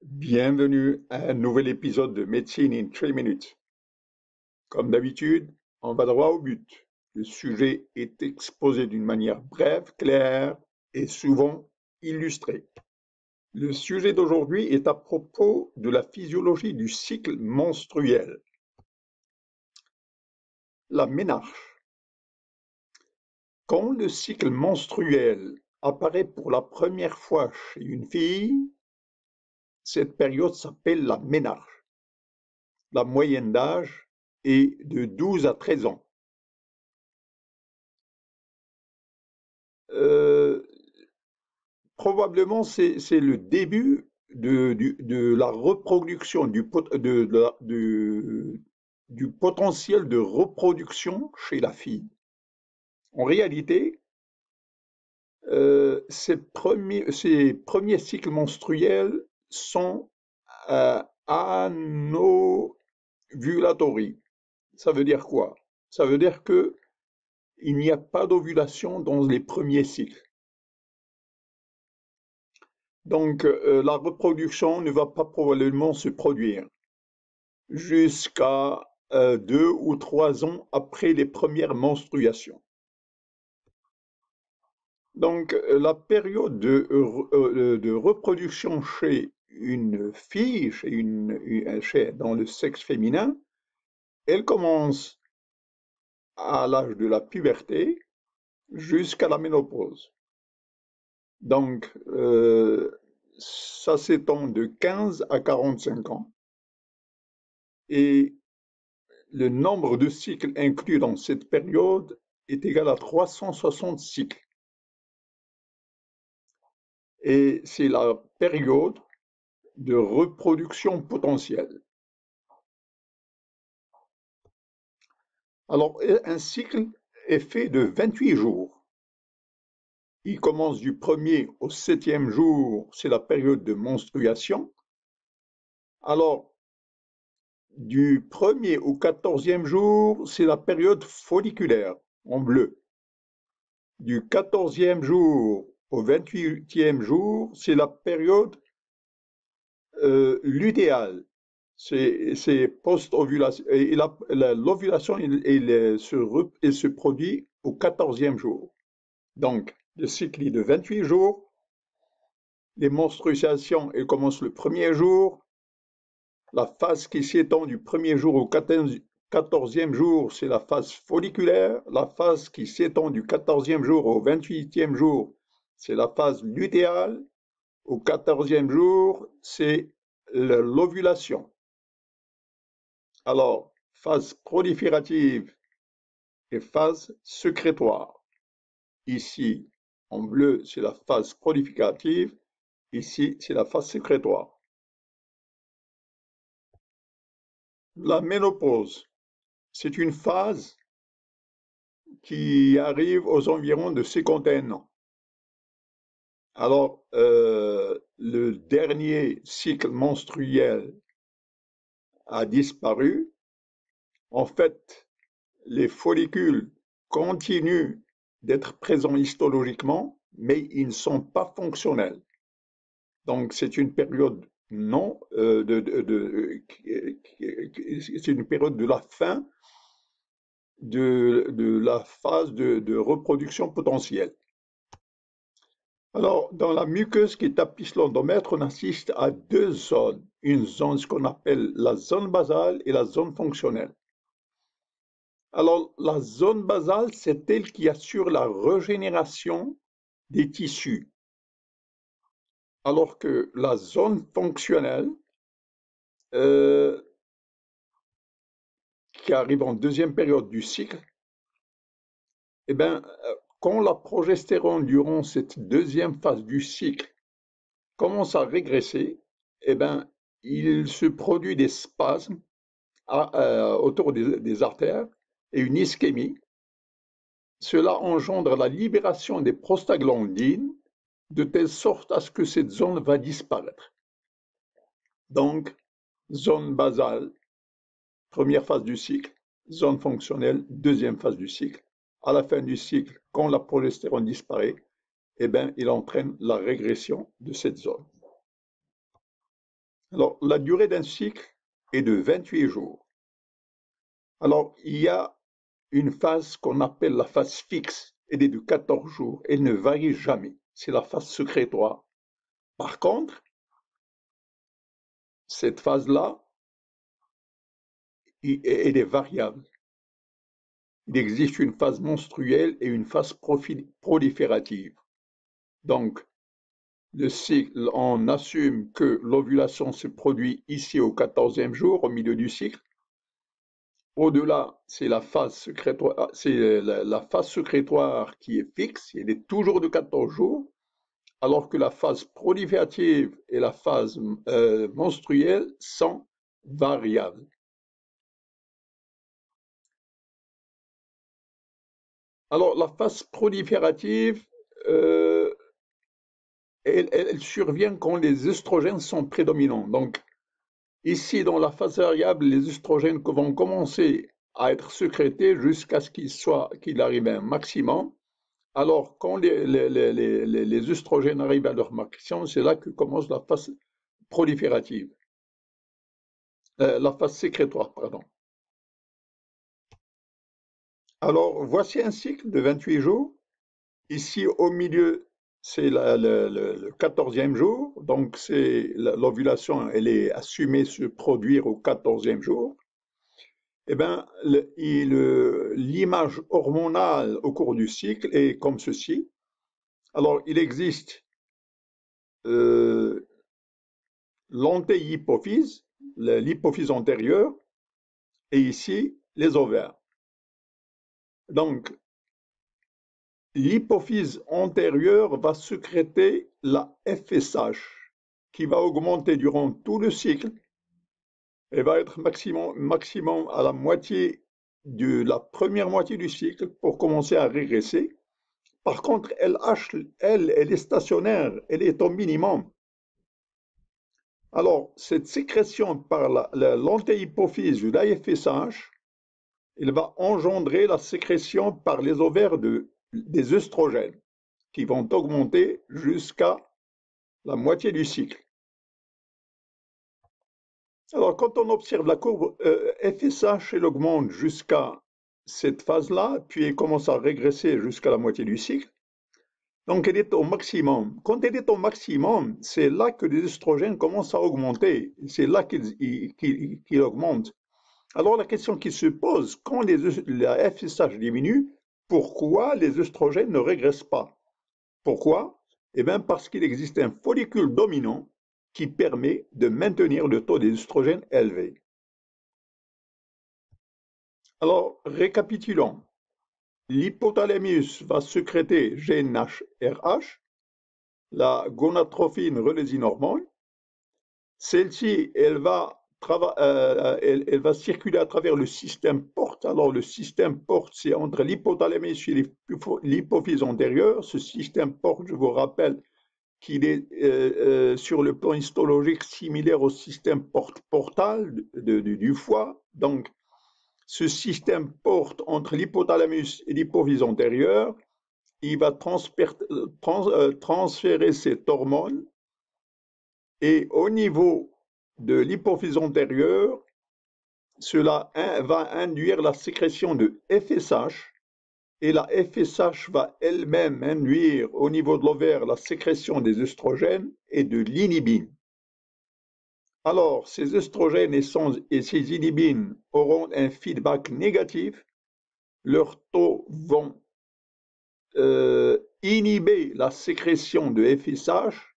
Bienvenue à un nouvel épisode de Médecine in 3 minutes. Comme d'habitude, on va droit au but. Le sujet est exposé d'une manière brève, claire et souvent illustrée. Le sujet d'aujourd'hui est à propos de la physiologie du cycle menstruel. La ménarche. Quand le cycle menstruel apparaît pour la première fois chez une fille, cette période s'appelle la ménarche. La moyenne d'âge est de 12 à 13 ans. Euh, Probablement, c'est le début de la reproduction, du potentiel de reproduction chez la fille. En réalité, ces premiers cycles menstruels sont anovulatories. Ça veut dire quoi? Ça veut dire que il n'y a pas d'ovulation dans les premiers cycles. Donc, la reproduction ne va pas probablement se produire jusqu'à 2 ou 3 ans après les premières menstruations. Donc, la période de reproduction chez une fille, dans le sexe féminin, elle commence à l'âge de la puberté jusqu'à la ménopause. Donc, ça s'étend de 15 à 45 ans. Et le nombre de cycles inclus dans cette période est égal à 360 cycles. Et c'est la période de reproduction potentielle. Alors, un cycle est fait de 28 jours. Il commence du 1er au 7e jour, c'est la période de menstruation. Alors, du 1er au 14e jour, c'est la période folliculaire, en bleu. Du 14e jour au 28e jour, c'est la période lutéale. C'est post-ovulation. Et l'ovulation, il se produit au 14e jour. Donc, le cycle est de 28 jours. Les menstruations, elles commencent le 1er jour. La phase qui s'étend du 1er jour au 14e jour, c'est la phase folliculaire. La phase qui s'étend du 14e jour au 28e jour, c'est la phase lutéale. Au 14e jour, c'est l'ovulation. Alors, phase proliférative et phase sécrétoire. Ici, en bleu, c'est la phase proliférative. Ici, c'est la phase sécrétoire. La ménopause, c'est une phase qui arrive aux environs de 51 ans. Alors, le dernier cycle menstruel a disparu. En fait, les follicules continuent d'être présents histologiquement, mais ils ne sont pas fonctionnels. Donc, c'est une période non c'est une période de la fin de la phase de reproduction potentielle. Alors, dans la muqueuse qui tapisse l'endomètre, on assiste à deux zones. Une zone, ce qu'on appelle la zone basale et la zone fonctionnelle. Alors, la zone basale, c'est elle qui assure la régénération des tissus, alors que la zone fonctionnelle, euh, qui arrive en deuxième période du cycle, eh bien, quand la progestérone, durant cette deuxième phase du cycle, commence à régresser, eh bien, il se produit des spasmes autour des artères et une ischémie. Cela engendre la libération des prostaglandines de telle sorte à ce que cette zone va disparaître. Donc, zone basale, première phase du cycle, zone fonctionnelle, deuxième phase du cycle. À la fin du cycle, quand la progestérone disparaît, eh bien, il entraîne la régression de cette zone. Alors, la durée d'un cycle est de 28 jours. Alors, il y a une phase qu'on appelle la phase fixe. Elle est de 14 jours. Elle ne varie jamais. C'est la phase sécrétoire. Par contre, cette phase-là, elle est variable. Il existe une phase menstruelle et une phase proliférative. Donc, le cycle, on assume que l'ovulation se produit ici au 14e jour, au milieu du cycle. Au-delà, c'est la phase sécrétoire, c'est la phase sécrétoire qui est fixe, elle est toujours de 14 jours, alors que la phase proliférative et la phase menstruelle sont variables. Alors, la phase proliférative, euh, elle survient quand les œstrogènes sont prédominants. Donc, ici, dans la phase variable, les œstrogènes vont commencer à être sécrétés jusqu'à ce qu'il arrive à un maximum. Alors, quand les œstrogènes arrivent à leur maximum, c'est là que commence la phase proliférative, la phase sécrétoire, pardon. Alors, voici un cycle de 28 jours. Ici, au milieu, c'est le 14e jour. Donc, l'ovulation, elle est assumée se produire au 14e jour. Eh bien, l'image hormonale au cours du cycle est comme ceci. Alors, il existe euh, l'antéhypophyse, l'hypophyse antérieure, et ici, les ovaires. Donc, l'hypophyse antérieure va sécréter la FSH, qui va augmenter durant tout le cycle et va être maximum à la moitié de la première moitié du cycle pour commencer à régresser. Par contre, LH, elle est stationnaire, elle est au minimum. Alors, cette sécrétion par l'antéhypophyse de l'AFSH, elle va engendrer la sécrétion par les ovaires des œstrogènes qui vont augmenter jusqu'à la moitié du cycle. Alors, quand on observe la courbe FSH, elle augmente jusqu'à cette phase-là, puis elle commence à régresser jusqu'à la moitié du cycle. Donc, elle est au maximum. Quand elle est au maximum, c'est là que les œstrogènes commencent à augmenter. C'est là qu'ils augmentent. Alors, la question qui se pose, quand la FSH diminue, pourquoi les œstrogènes ne régressent pas? Pourquoi? Eh bien, parce qu'il existe un follicule dominant qui permet de maintenir le taux d'œstrogène élevé. Alors, récapitulons. L'hypothalamus va sécréter GnRH, la gonatrophine relésine hormone. Celle-ci, elle va circuler à travers le système porte. Alors, le système porte, c'est entre l'hypothalamus et l'hypophyse antérieure. Ce système porte, je vous rappelle, qu'il est sur le plan histologique similaire au système portal du foie. Donc, ce système porte entre l'hypothalamus et l'hypophyse antérieure. Il va transférer cette hormone et au niveau de l'hypophyse antérieure, cela va induire la sécrétion de FSH et la FSH va elle-même induire au niveau de l'ovaire la sécrétion des œstrogènes et de l'inhibine. Alors, ces œstrogènes et ces inhibines auront un feedback négatif. Leurs taux vont inhiber la sécrétion de FSH.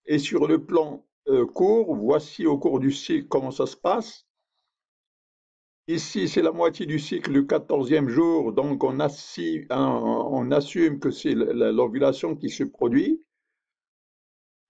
Et sur le plan court, voici au cours du cycle comment ça se passe. Ici, c'est la moitié du cycle, le 14e jour, donc on assume que c'est l'ovulation qui se produit.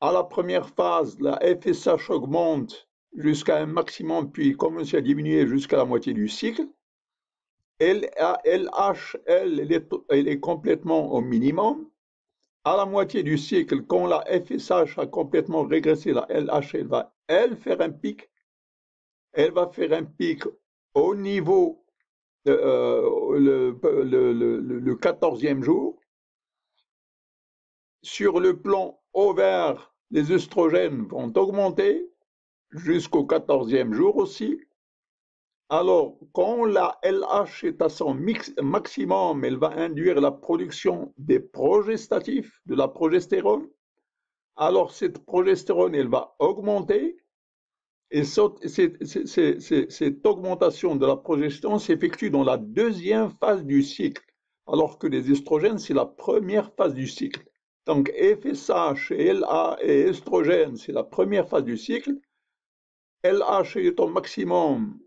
À la première phase, la FSH augmente jusqu'à un maximum, puis commence à diminuer jusqu'à la moitié du cycle. LH, elle est complètement au minimum. À la moitié du cycle, quand la FSH a complètement régressé, la LH, elle va, faire un pic. Elle va faire un pic au niveau le 14e jour. Sur le plan ovaire, les œstrogènes vont augmenter. jusqu'au 14e jour aussi. Alors, quand la LH est à son maximum, elle va induire la production des progestatifs, de la progestérone. Alors, cette progestérone, elle va augmenter. Et cette augmentation de la progestérone s'effectue dans la deuxième phase du cycle, alors que les estrogènes, c'est la première phase du cycle. Donc FSH, LA et estrogène, c'est la première phase du cycle. LH est au maximum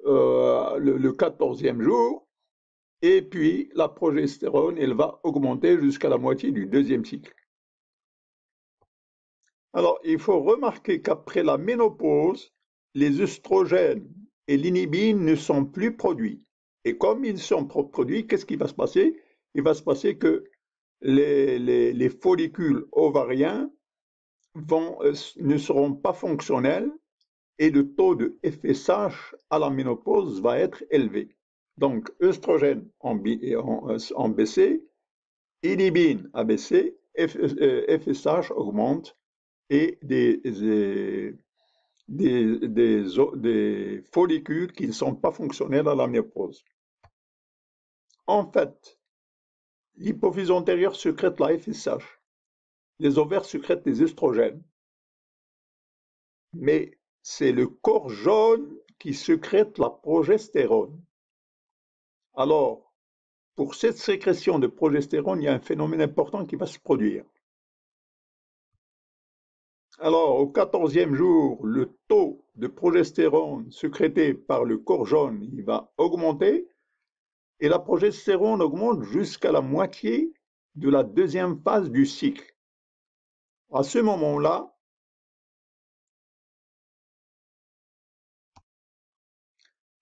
le 14e jour, et puis la progestérone, elle va augmenter jusqu'à la moitié du deuxième cycle. Alors, il faut remarquer qu'après la ménopause, les œstrogènes et l'inhibine ne sont plus produits. Et comme ils ne sont pas produits, qu'est-ce qui va se passer? Il va se passer que les follicules ovariens ne seront pas fonctionnels et le taux de FSH à la ménopause va être élevé. Donc, œstrogène en baissé, inhibine a baissé, FSH augmente et des follicules qui ne sont pas fonctionnels à la ménopause. En fait, l'hypophyse antérieure sécrète la FSH, les ovaires sécrètent des œstrogènes, mais c'est le corps jaune qui sécrète la progestérone. Alors, pour cette sécrétion de progestérone, il y a un phénomène important qui va se produire. Alors, au 14e jour, le taux de progestérone sécrété par le corps jaune, il va augmenter et la progestérone augmente jusqu'à la moitié de la deuxième phase du cycle. À ce moment-là,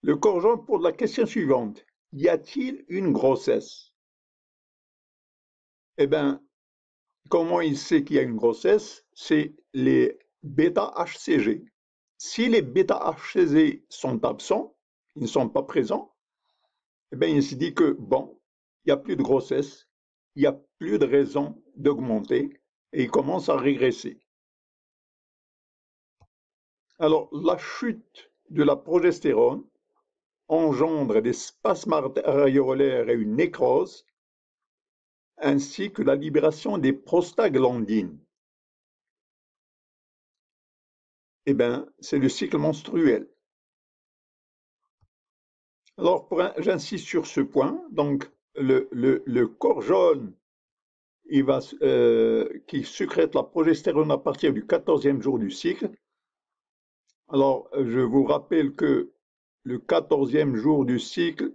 le corps jaune pose la question suivante. Y a-t-il une grossesse? Eh bien, comment il sait qu'il y a une grossesse? C'est les bêta-HCG. Si les bêta-HCG sont absents, ils ne sont pas présents, eh bien, il se dit que, bon, il n'y a plus de grossesse, il n'y a plus de raison d'augmenter, et il commence à régresser. Alors, la chute de la progestérone engendre des spasmes aréolaires et une nécrose, ainsi que la libération des prostaglandines. Eh bien, c'est le cycle menstruel. Alors, j'insiste sur ce point. Donc, le corps jaune qui sécrète la progestérone à partir du 14e jour du cycle. Alors, je vous rappelle que le 14e jour du cycle,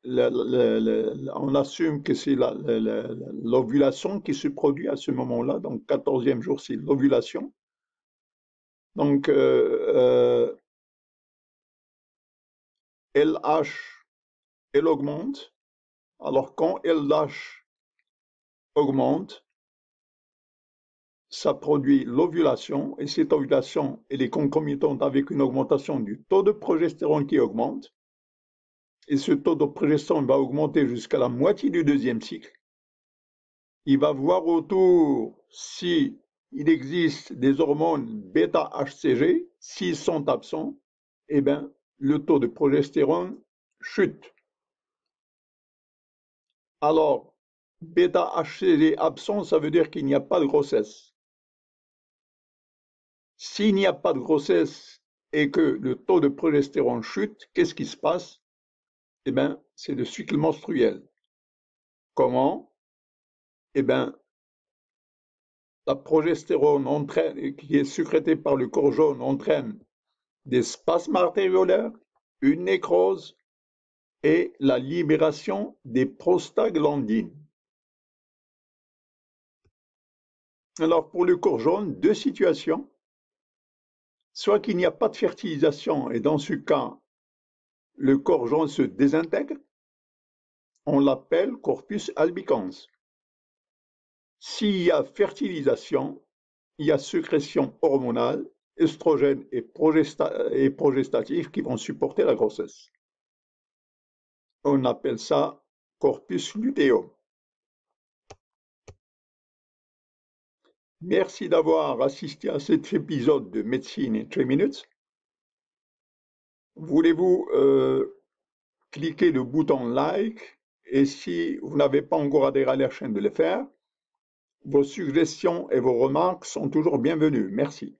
on assume que c'est l'ovulation qui se produit à ce moment-là. Donc, 14e jour, c'est l'ovulation. Donc, LH, elle augmente. Alors, quand LH augmente, ça produit l'ovulation, et cette ovulation, elle est concomitante avec une augmentation du taux de progestérone qui augmente, et ce taux de progestérone va augmenter jusqu'à la moitié du deuxième cycle. Il va voir autour si il existe des hormones bêta-HCG. S'ils sont absents, eh bien, le taux de progestérone chute. Alors, bêta-HCG absent, ça veut dire qu'il n'y a pas de grossesse. S'il n'y a pas de grossesse et que le taux de progestérone chute, qu'est-ce qui se passe? Eh bien, c'est le cycle menstruel. Comment? Eh bien, la progestérone qui est sécrétée par le corps jaune entraîne des spasmes artériolaires, une nécrose et la libération des prostaglandines. Alors, pour le corps jaune, deux situations. Soit qu'il n'y a pas de fertilisation et dans ce cas, le corps jaune se désintègre, on l'appelle corpus albicans. S'il y a fertilisation, il y a sécrétion hormonale, œstrogène et progestatif qui vont supporter la grossesse. On appelle ça corpus luteum. Merci d'avoir assisté à cet épisode de Médecine in 3 minutes. Voulez-vous cliquer le bouton like et si vous n'avez pas encore adhéré à la chaîne de le faire, vos suggestions et vos remarques sont toujours bienvenues. Merci.